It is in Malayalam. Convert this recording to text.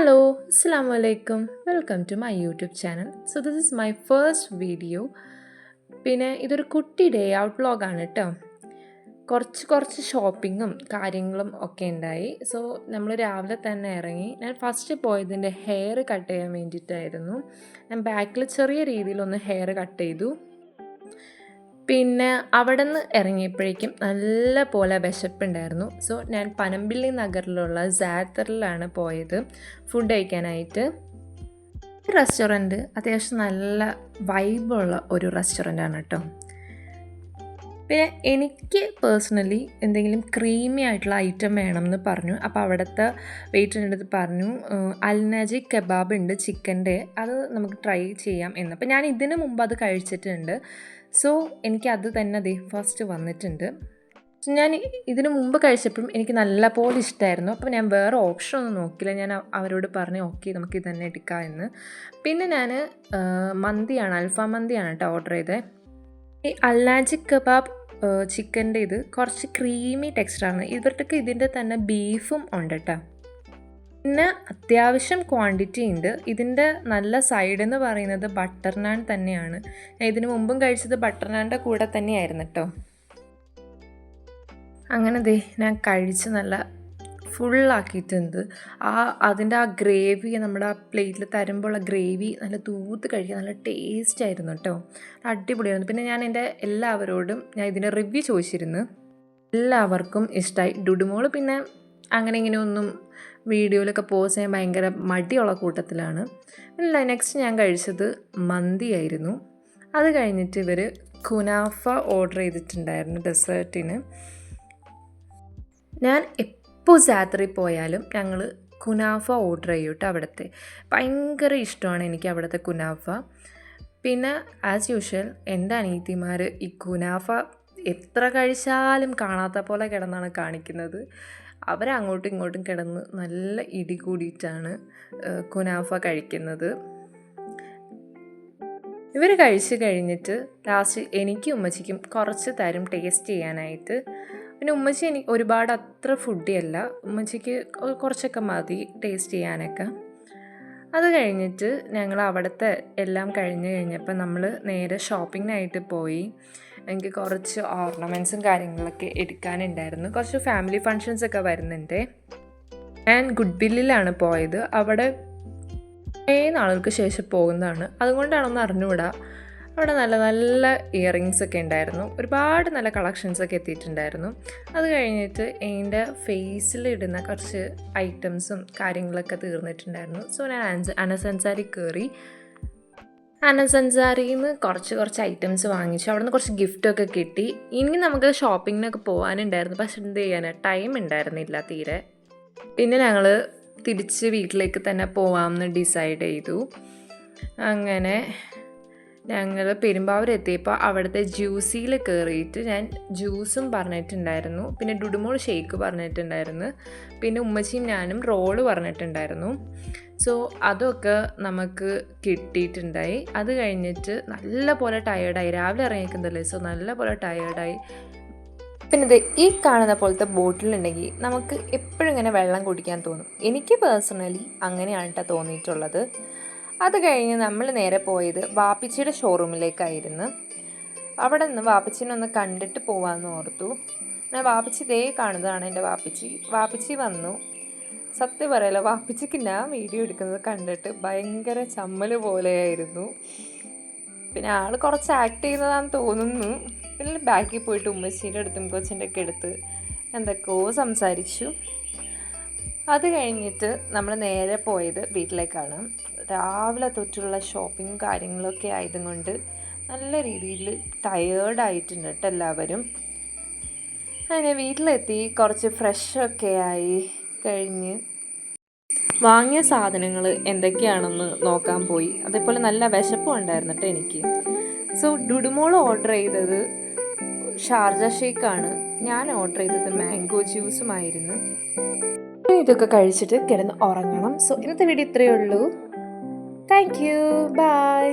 Hello, Assalamu alaikum. Welcome to my YouTube channel. So this is my first video. പിന്നെ ഇതൊരു കുട്ടി ഡേ ഔട്ട് വ്ളോഗാണ് കേട്ടോ. കുറച്ച് ഷോപ്പിങ്ങും കാര്യങ്ങളും ഒക്കെ ഉണ്ടായി. സോ നമ്മൾ രാവിലെ തന്നെ ഇറങ്ങി. ഞാൻ ഫസ്റ്റ് പോയതിൻ്റെ ഹെയർ കട്ട് ചെയ്യാൻ വേണ്ടിയിട്ടായിരുന്നു. ഞാൻ ബാക്കിൽ ചെറിയ രീതിയിലൊന്ന് ഹെയർ കട്ട് ചെയ്തു. പിന്നെ അവിടെ നിന്ന് ഇറങ്ങിയപ്പോഴേക്കും നല്ല പോലെ വിശപ്പുണ്ടായിരുന്നു. സോ ഞാൻ പനമ്പിള്ളി നഗറിലുള്ള സാത്തറിലാണ് പോയത് ഫുഡ് കഴിക്കാനായിട്ട്. ഈ റെസ്റ്റോറൻറ്റ് അത്യാവശ്യം നല്ല വൈബുള്ള ഒരു റെസ്റ്റോറൻ്റാണ് കേട്ടോ. പിന്നെ എനിക്ക് പേഴ്സണലി എന്തെങ്കിലും ക്രീമി ആയിട്ടുള്ള ഐറ്റം വേണമെന്ന് പറഞ്ഞു. അപ്പോൾ അവിടുത്തെ വെയിറ്ററിൻ്റെ അടുത്ത് പറഞ്ഞു അൽനാജി കബാബ് ഉണ്ട് ചിക്കൻ്റെ, അത് നമുക്ക് ട്രൈ ചെയ്യാം എന്ന്. അപ്പോൾ ഞാൻ ഇതിന് മുമ്പ് അത് കഴിച്ചിട്ടുണ്ട്. സോ എനിക്കത് തന്നെ ഫസ്റ്റ് വന്നിട്ടുണ്ട്. സോ ഞാൻ ഇതിന് മുമ്പ് കഴിച്ചപ്പോഴും എനിക്ക് നല്ല പോലെ ഇഷ്ടമായിരുന്നു. അപ്പോൾ ഞാൻ വേറെ ഓപ്ഷൻ ഒന്നും നോക്കില്ല. ഞാൻ അവരോട് പറഞ്ഞു ഓക്കെ നമുക്ക് ഇത് തന്നെ എടുക്കാം എന്ന്. പിന്നെ ഞാൻ മന്തിയാണ്, അൽഫാം മന്തിയാണ് കേട്ടോ ഓർഡർ ചെയ്തത്. ഈ അൽനാജി കബാബ് ചിക്കൻ്റെ ഇത് കുറച്ച് ക്രീമി ടെക്സ്ചറാണ്. ഇവർക്ക് ഇതിൻ്റെ തന്നെ ബീഫും ഉണ്ട് കേട്ടോ. പിന്നെ അത്യാവശ്യം ക്വാണ്ടിറ്റി ഉണ്ട്. ഇതിൻ്റെ നല്ല സൈഡ് എന്ന് പറയുന്നത് ബട്ടർ നാൻ തന്നെയാണ്. ഞാൻ ഇതിന് മുമ്പും കഴിച്ചത് ബട്ടർ നാൻ്റെ കൂടെ തന്നെയായിരുന്നു കേട്ടോ. അങ്ങനെ ഞാൻ കഴിച്ച് നല്ല ഫുള്ളാക്കിയിട്ടുണ്ട്. അതിൻ്റെ ആ ഗ്രേവി നമ്മുടെ ആ പ്ലേറ്റിൽ തരുമ്പോഴുള്ള ഗ്രേവി നല്ല തൂത്ത് കഴിക്കാൻ നല്ല ടേസ്റ്റ് ആയിരുന്നു കേട്ടോ. അടിപൊളിയായിരുന്നു. പിന്നെ ഞാൻ എൻ്റെ എല്ലാവരോടും ഞാൻ ഇതിൻ്റെ റിവ്യൂ ചോദിച്ചിരുന്നു. എല്ലാവർക്കും ഇഷ്ടമായി. ഡുഡുമോൾ പിന്നെ അങ്ങനെ ഇങ്ങനെയൊന്നും വീഡിയോയിലൊക്കെ പോസ്റ്റ് ചെയ്യാൻ ഭയങ്കര മടിയുള്ള കൂട്ടത്തിലാണ്. പിന്നെ നെക്സ്റ്റ് ഞാൻ കഴിച്ചത് മന്തിയായിരുന്നു. അത് കഴിഞ്ഞിട്ട് ഇവർ കുനാഫ ഓർഡർ ചെയ്തിട്ടുണ്ടായിരുന്നു ഡെസേർട്ടിന്. ഞാൻ എപ്പോൾ സാത്തറിൽ പോയാലും ഞങ്ങൾ കുനാഫ ഓർഡർ ചെയ്യും കേട്ടോ. അവിടുത്തെ ഭയങ്കര ഇഷ്ടമാണ് എനിക്ക് അവിടുത്തെ കുനാഫ. പിന്നെ ആസ് യൂഷ്വൽ എൻ്റെ അനിയത്തിമാർ ഈ കുനാഫ എത്ര കഴിച്ചാലും കാണാത്ത പോലെ കിടന്നാണ് കാണിക്കുന്നത്. അവരങ്ങോട്ടും ഇങ്ങോട്ടും കിടന്ന് നല്ല ഇടി കൂടിയിട്ടാണ് കുനാഫ കഴിക്കുന്നത്. ഇവർ കഴിച്ച് കഴിഞ്ഞിട്ട് ലാസ്റ്റ് എനിക്കും ഉമ്മച്ചിക്കും കുറച്ച് തരും ടേസ്റ്റ് ചെയ്യാനായിട്ട്. പിന്നെ ഉമ്മച്ചി എനിക്ക് ഒരുപാട് അത്ര ഫുഡിയല്ല, ഉമ്മച്ചിക്ക് കുറച്ചൊക്കെ മതി ടേസ്റ്റ് ചെയ്യാനൊക്കെ. അത് കഴിഞ്ഞിട്ട് ഞങ്ങൾ അവിടുത്തെ എല്ലാം കഴിഞ്ഞപ്പോൾ നമ്മൾ നേരെ ഷോപ്പിങ്ങിനായിട്ട് പോയി. എനിക്ക് കുറച്ച് ഓർണമെൻറ്റ്സും കാര്യങ്ങളൊക്കെ എടുക്കാനുണ്ടായിരുന്നു. കുറച്ച് ഫാമിലി ഫങ്ഷൻസൊക്കെ വരുന്നുണ്ട്. ഞാൻ ഗുഡ്വില്ലിലാണ് പോയത്. അവിടെ കുറേ നാളുകൾക്ക് ശേഷം പോകുന്നതാണ്, അതുകൊണ്ടാണൊന്ന് അറിഞ്ഞുകൂടാ. അവിടെ നല്ല നല്ല ഇയറിങ്സൊക്കെ ഉണ്ടായിരുന്നു. ഒരുപാട് നല്ല കളക്ഷൻസൊക്കെ എത്തിയിട്ടുണ്ടായിരുന്നു. അത് കഴിഞ്ഞിട്ട് എൻ്റെ ഫേസിലിടുന്ന കുറച്ച് ഐറ്റംസും കാര്യങ്ങളൊക്കെ തീർന്നിട്ടുണ്ടായിരുന്നു. സോ ഞാൻ അനസൻസാരി കയറി. അനസൻസാരിയിൽ നിന്ന് കുറച്ച് ഐറ്റംസ് വാങ്ങിച്ചു. അവിടെ നിന്ന് കുറച്ച് ഗിഫ്റ്റൊക്കെ കിട്ടി. ഇനി നമുക്ക് ഷോപ്പിങ്ങിനൊക്കെ പോകാനുണ്ടായിരുന്നു, പക്ഷെ എന്ത് ചെയ്യാനാണ്, ടൈം ഉണ്ടായിരുന്നില്ല തീരെ. പിന്നെ ഞങ്ങൾ തിരിച്ച് വീട്ടിലേക്ക് തന്നെ പോകാമെന്ന് ഡിസൈഡ് ചെയ്തു. അങ്ങനെ ഞങ്ങൾ പെരുമ്പാവൂർ എത്തിയപ്പോൾ അവിടുത്തെ ജ്യൂസിയിൽ കയറിയിട്ട് ഞാൻ ജ്യൂസും പറഞ്ഞിട്ടുണ്ടായിരുന്നു. പിന്നെ ഡുഡുമോൾ ഷേക്ക് പറഞ്ഞിട്ടുണ്ടായിരുന്നു. പിന്നെ ഉമ്മച്ചിയും ഞാനും റോള് പറഞ്ഞിട്ടുണ്ടായിരുന്നു. സോ അതൊക്കെ നമുക്ക് കിട്ടിയിട്ടുണ്ടായി. അത് കഴിഞ്ഞിട്ട് നല്ല പോലെ ടയേർഡായി. രാവിലെ ഇറങ്ങിയിരിക്കുന്നതല്ലേ, സോ നല്ല പോലെ ടയേർഡായി. പിന്നെ ഇത് ഈ കാണുന്ന പോലത്തെ ബോട്ടിലുണ്ടെങ്കിൽ നമുക്ക് എപ്പോഴും ഇങ്ങനെ വെള്ളം കുടിക്കാൻ തോന്നും. എനിക്ക് പേഴ്സണലി അങ്ങനെയാണ് കേട്ടോ തോന്നിയിട്ടുള്ളത്. അത് കഴിഞ്ഞ് നമ്മൾ നേരെ പോയത് വാപ്പിച്ചിയുടെ ഷോറൂമിലേക്കായിരുന്നു. അവിടെ നിന്ന് വാപ്പിച്ചിനൊന്ന് കണ്ടിട്ട് പോകാമെന്ന് ഓർത്തു. ഞാൻ വാപ്പിച്ചി ഇതേ കാണുന്നതാണ് എൻ്റെ വാപ്പിച്ചി. വാപ്പിച്ചി വന്നു. സത്യം പറയല്ലോ, വാപ്പിച്ചിക്ക് ഞാൻ വീഡിയോ എടുക്കുന്നത് കണ്ടിട്ട് ഭയങ്കര ചമ്മൽ പോലെയായിരുന്നു. പിന്നെ ആൾ കുറച്ച് ആക്ട് ചെയ്യുന്നതാണെന്ന് തോന്നുന്നു. പിന്നെ ബാക്കിൽ പോയിട്ട് ഉമ്മച്ചീൻ്റെ അടുത്തും കൊച്ചിൻ്റെ ഒക്കെ എടുത്ത് എന്തൊക്കെയോ സംസാരിച്ചു. അത് കഴിഞ്ഞിട്ട് നമ്മൾ നേരെ പോയത് വീട്ടിലേക്കാണ്. രാവിലെ തൊട്ടുള്ള ഷോപ്പിംഗ് കാര്യങ്ങളൊക്കെ ആയതുകൊണ്ട് നല്ല രീതിയിൽ ടയേർഡായിട്ടുണ്ട് കേട്ടോ എല്ലാവരും. അങ്ങനെ വീട്ടിലെത്തി കുറച്ച് ഫ്രഷൊക്കെ ആയി കഴിഞ്ഞ് വാങ്ങിയ സാധനങ്ങൾ എന്തൊക്കെയാണെന്ന് നോക്കാൻ പോയി. അതേപോലെ നല്ല വിശപ്പും ഉണ്ടായിരുന്നു കേട്ടോ എനിക്ക്. സോ ഡുഡുമോൾ ഓർഡർ ചെയ്തത് ഷാർജ ഷേക്കാണ്. ഞാൻ ഓർഡർ ചെയ്തത് മാംഗോ ജ്യൂസുമായിരുന്നു. ഇതൊക്കെ കഴിച്ചിട്ട് കിടന്ന് ഉറങ്ങണം. സോ ഇന്നത്തെ വീഡിയോ ഇത്രയേ ഉള്ളൂ. Thank you, by.